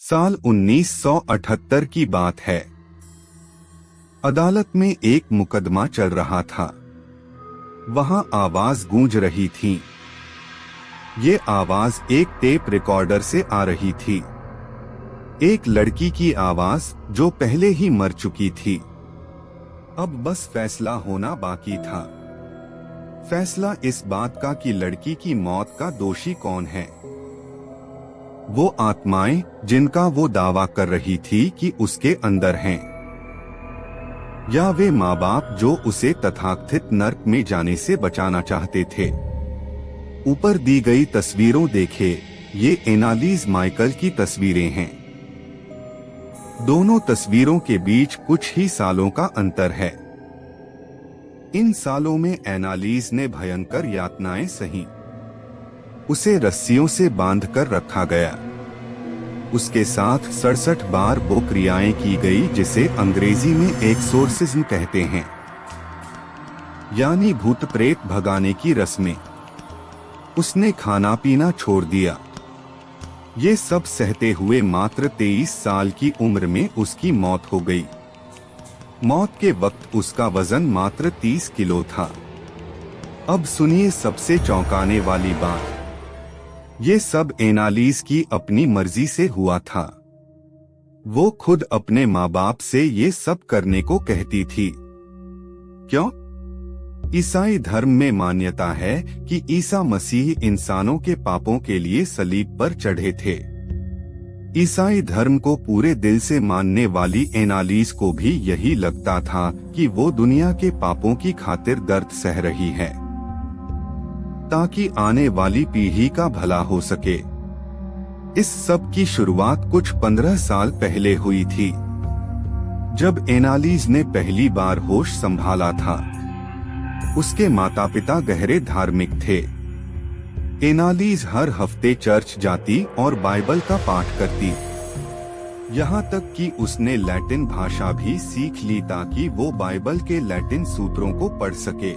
साल 1978 की बात है। अदालत में एक मुकदमा चल रहा था। वहां आवाज गूंज रही थी। ये आवाज एक टेप रिकॉर्डर से आ रही थी। एक लड़की की आवाज जो पहले ही मर चुकी थी। अब बस फैसला होना बाकी था। फैसला इस बात का कि लड़की की मौत का दोषी कौन है। वो आत्माएं जिनका वो दावा कर रही थी कि उसके अंदर हैं, या वे माँ बाप जो उसे तथाकथित नर्क में जाने से बचाना चाहते थे। ऊपर दी गई तस्वीरों देखे, ये एनालिस माइकल की तस्वीरें हैं। दोनों तस्वीरों के बीच कुछ ही सालों का अंतर है। इन सालों में एनालिस ने भयंकर यातनाएं सही। उसे रस्सियों से बांधकर रखा गया। उसके साथ 67 बार वो क्रियाएं की गई जिसे अंग्रेजी में एक्सोर्सिज्म कहते हैं, यानी भूत प्रेत भगाने की रस्में। उसने खाना पीना छोड़ दिया। ये सब सहते हुए मात्र 23 साल की उम्र में उसकी मौत हो गई। मौत के वक्त उसका वजन मात्र 30 किलो था। अब सुनिए सबसे चौंकाने वाली बात। ये सब एनालिस की अपनी मर्जी से हुआ था। वो खुद अपने माँ बाप से ये सब करने को कहती थी। क्यों? ईसाई धर्म में मान्यता है कि ईसा मसीह इंसानों के पापों के लिए सलीब पर चढ़े थे। ईसाई धर्म को पूरे दिल से मानने वाली एनालिस को भी यही लगता था कि वो दुनिया के पापों की खातिर दर्द सह रही है, ताकि आने वाली पीढ़ी का भला हो सके। इस सब की शुरुआत कुछ 15 साल पहले हुई थी, जब एनालिस ने पहली बार होश संभाला था। उसके माता पिता गहरे धार्मिक थे। एनालिस हर हफ्ते चर्च जाती और बाइबल का पाठ करती। यहाँ तक कि उसने लैटिन भाषा भी सीख ली ताकि वो बाइबल के लैटिन सूत्रों को पढ़ सके।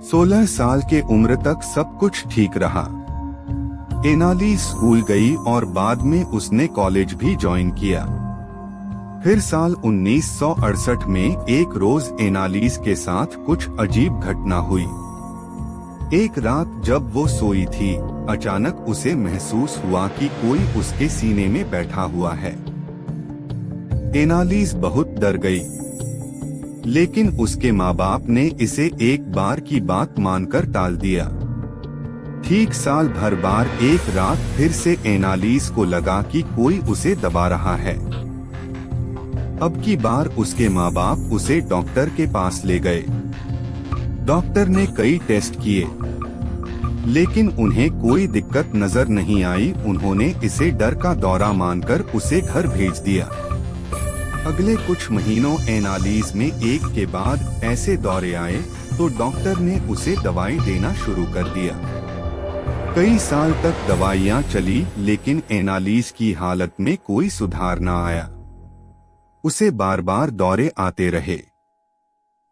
16 साल के उम्र तक सब कुछ ठीक रहा। एनालिस स्कूल गई और बाद में उसने कॉलेज भी ज्वाइन किया। फिर साल 1968 में एक रोज एनालिस के साथ कुछ अजीब घटना हुई। एक रात जब वो सोई थी, अचानक उसे महसूस हुआ कि कोई उसके सीने में बैठा हुआ है। एनालिस बहुत डर गई, लेकिन उसके माँ बाप ने इसे एक बार की बात मानकर टाल दिया। ठीक साल भर बाद एक रात फिर से एनालिस को लगा कि कोई उसे दबा रहा है। अब की बार उसके माँ बाप उसे डॉक्टर के पास ले गए। डॉक्टर ने कई टेस्ट किए, लेकिन उन्हें कोई दिक्कत नजर नहीं आई। उन्होंने इसे डर का दौरा मानकर उसे घर भेज दिया। अगले कुछ महीनों एनालिस में एक के बाद ऐसे दौरे आए तो डॉक्टर ने उसे दवाई देना शुरू कर दिया। कई साल तक दवाइयां चली, लेकिन एनालिस की हालत में कोई सुधार न आया। उसे बार बार दौरे आते रहे,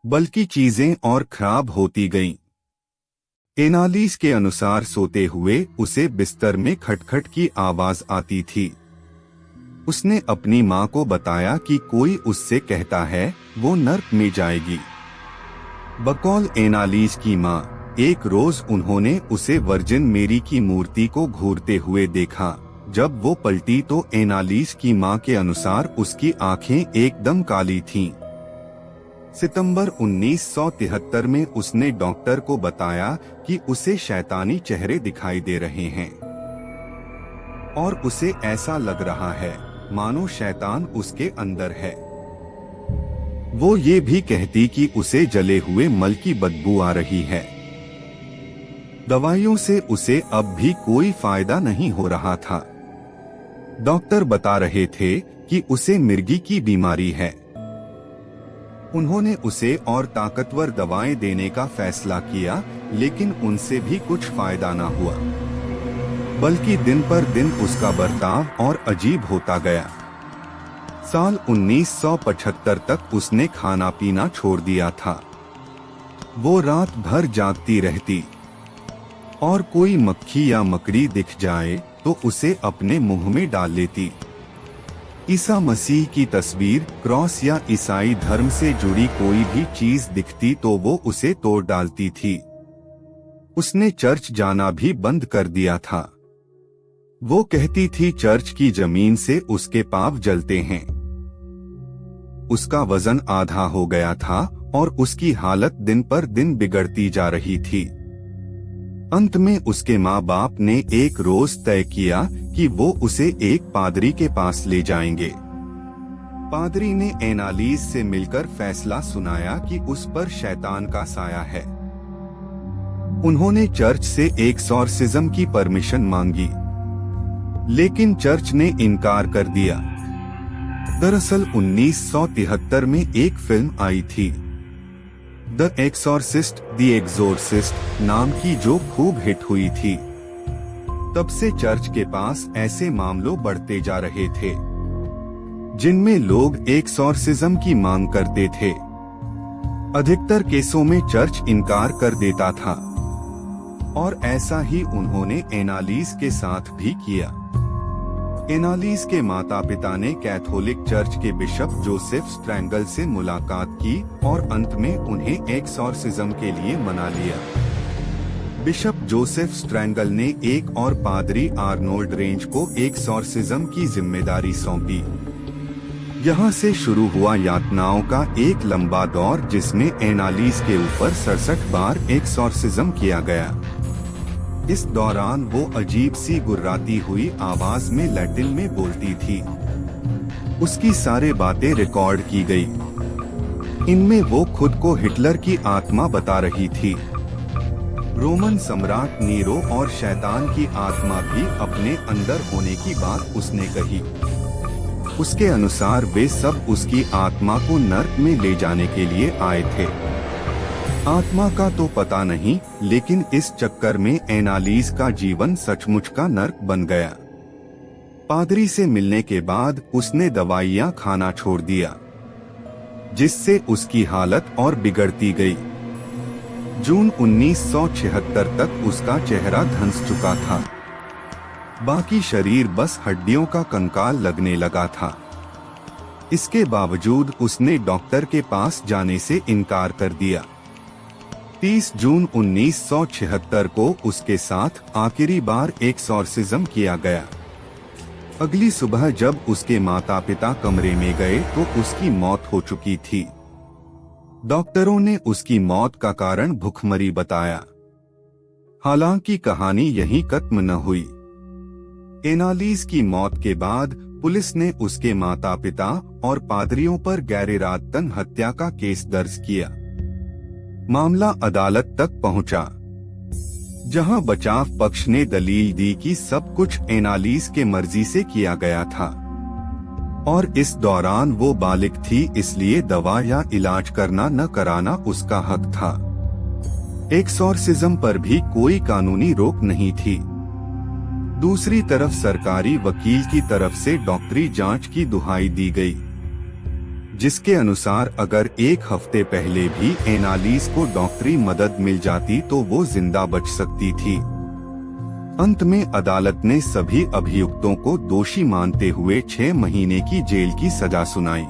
बल्कि चीजें और खराब होती गईं। एनालिस के अनुसार सोते हुए उसे बिस्तर में खटखट की आवाज आती थी। उसने अपनी माँ को बताया कि कोई उससे कहता है वो नर्क में जाएगी। बकौल एनालिस की माँ, एक रोज उन्होंने उसे वर्जिन मेरी की मूर्ति को घूरते हुए देखा। जब वो पलटी तो एनालिस की माँ के अनुसार उसकी आंखें एकदम काली थीं। सितंबर 1973 में उसने डॉक्टर को बताया कि उसे शैतानी चेहरे दिखाई दे रहे हैं और उसे ऐसा लग रहा है मानो शैतान उसके अंदर है। वो ये भी कहती कि उसे जले हुए मल की बदबू आ रही है। दवाइयों से उसे अब भी कोई फायदा नहीं हो रहा था। डॉक्टर बता रहे थे कि उसे मिर्गी की बीमारी है। उन्होंने उसे और ताकतवर दवाएं देने का फैसला किया, लेकिन उनसे भी कुछ फायदा न हुआ, बल्कि दिन पर दिन उसका बर्ताव और अजीब होता गया। साल 1975 तक उसने खाना पीना छोड़ दिया था। वो रात भर जागती रहती और कोई मक्खी या मकड़ी दिख जाए तो उसे अपने मुंह में डाल लेती। ईसा मसीह की तस्वीर, क्रॉस या ईसाई धर्म से जुड़ी कोई भी चीज दिखती तो वो उसे तोड़ डालती थी। उसने चर्च जाना भी बंद कर दिया था। वो कहती थी चर्च की जमीन से उसके पाप जलते हैं। उसका वजन आधा हो गया था और उसकी हालत दिन पर दिन बिगड़ती जा रही थी। अंत में उसके माँ बाप ने एक रोज तय किया कि वो उसे एक पादरी के पास ले जाएंगे। पादरी ने एनालीज से मिलकर फैसला सुनाया कि उस पर शैतान का साया है। उन्होंने चर्च से एक्सॉर्सिज्म की परमिशन मांगी, लेकिन चर्च ने इनकार कर दिया। दरअसल 1973 में एक फिल्म आई थी, द एक्सॉर्सिस्ट द एग्जोर्सिस्ट नाम की, जो खूब हिट हुई थी। तब से चर्च के पास ऐसे मामलों बढ़ते जा रहे थे जिनमें लोग एक्सॉर्सिज्म की मांग करते थे। अधिकतर केसों में चर्च इनकार कर देता था और ऐसा ही उन्होंने एनालीज के साथ भी किया। एनालीज के माता पिता ने कैथोलिक चर्च के बिशप जोसेफ स्ट्रैंगल से मुलाकात की और अंत में उन्हें एक्सॉर्सिज्म के लिए मना लिया। बिशप जोसेफ स्ट्रैंगल ने एक और पादरी आर्नोल्ड रेंज को एक्सॉर्सिज्म की जिम्मेदारी सौंपी। यहाँ से शुरू हुआ यातनाओं का एक लंबा दौर, जिसमें एनालीज के ऊपर 67 बार एक्सॉर्सिज्म किया गया। इस दौरान वो अजीब सी गुर्राती हुई आवाज में लैटिन में बोलती थी। उसकी सारी बातें रिकॉर्ड की गई। इनमें वो खुद को हिटलर की आत्मा बता रही थी। रोमन सम्राट नीरो और शैतान की आत्मा भी अपने अंदर होने की बात उसने कही। उसके अनुसार वे सब उसकी आत्मा को नर्क में ले जाने के लिए आए थे। आत्मा का तो पता नहीं, लेकिन इस चक्कर में एनालीज का जीवन सचमुच का नर्क बन गया। पादरी से मिलने के बाद उसने दवाइयाँ खाना छोड़ दिया, जिससे उसकी हालत और बिगड़ती गई। जून 1976 तक उसका चेहरा धंस चुका था। बाकी शरीर बस हड्डियों का कंकाल लगने लगा था। इसके बावजूद उसने डॉक्टर के पास जाने से इनकार कर दिया। 30 जून 1976 को उसके साथ आखिरी बार एक्सॉर्सिज्म किया गया। अगली सुबह जब उसके माता पिता कमरे में गए तो उसकी मौत हो चुकी थी। डॉक्टरों ने उसकी मौत का कारण भूखमरी बताया। हालांकि कहानी यहीं खत्म न हुई। एनालीज की मौत के बाद पुलिस ने उसके माता पिता और पादरियों पर गैर-इरादतन हत्या का केस दर्ज किया। मामला अदालत तक पहुंचा, जहां बचाव पक्ष ने दलील दी कि सब कुछ एनालीज के मर्जी से किया गया था और इस दौरान वो बालिग थी, इसलिए दवा या इलाज करना न कराना उसका हक था। एक्सॉर्सिज्म पर भी कोई कानूनी रोक नहीं थी। दूसरी तरफ सरकारी वकील की तरफ से डॉक्टरी जांच की दुहाई दी गई, जिसके अनुसार अगर एक हफ्ते पहले भी एनालीज को डॉक्टरी मदद मिल जाती तो वो जिंदा बच सकती थी। अंत में अदालत ने सभी अभियुक्तों को दोषी मानते हुए 6 महीने की जेल की सजा सुनाई,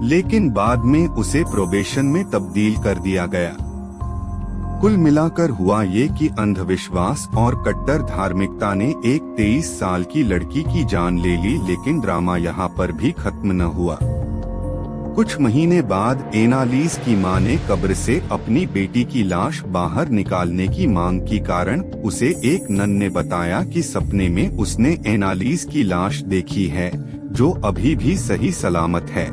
लेकिन बाद में उसे प्रोबेशन में तब्दील कर दिया गया। कुल मिलाकर हुआ ये कि अंधविश्वास और कट्टर धार्मिकता ने एक 23 साल की लड़की की जान ले ली, लेकिन ड्रामा यहाँ पर भी खत्म न हुआ। कुछ महीने बाद एनालीज की मां ने कब्र से अपनी बेटी की लाश बाहर निकालने की मांग की कारण उसे एक नन ने बताया कि सपने में उसने एनालीज की लाश देखी है, जो अभी भी सही सलामत है,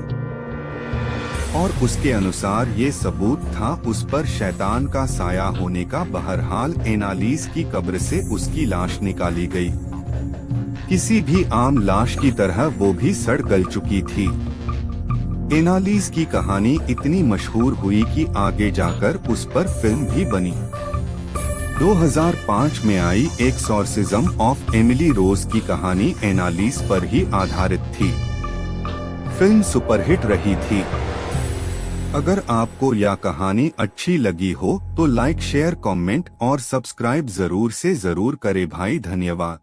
और उसके अनुसार ये सबूत था उस पर शैतान का साया होने का। बहरहाल एनालीज की कब्र से उसकी लाश निकाली गई। किसी भी आम लाश की तरह वो भी सड़ गल चुकी थी। एनालीज की कहानी इतनी मशहूर हुई कि आगे जाकर उस पर फिल्म भी बनी। 2005 में आई एक्सॉर्सिज्म ऑफ एमिली रोज की कहानी एनालीज पर ही आधारित थी। फिल्म सुपरहिट रही थी। अगर आपको यह कहानी अच्छी लगी हो तो लाइक, शेयर, कमेंट और सब्सक्राइब जरूर से जरूर करें भाई। धन्यवाद।